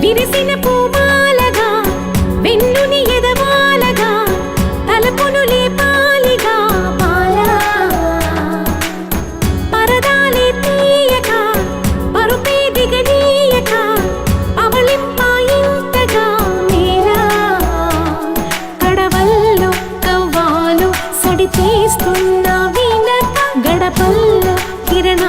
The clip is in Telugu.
విరిసిన పూమాలగా వెన్నుని ఎదవాలగా తలపును లేపాలిగా బాలా పరదాలే తీయక పరుపే దిగనీయక అవలింపాయింతగా మేరా కడవల్లో కవ్వాలు సడి చేస్తున్న వీణత గడపల్లో కిరణ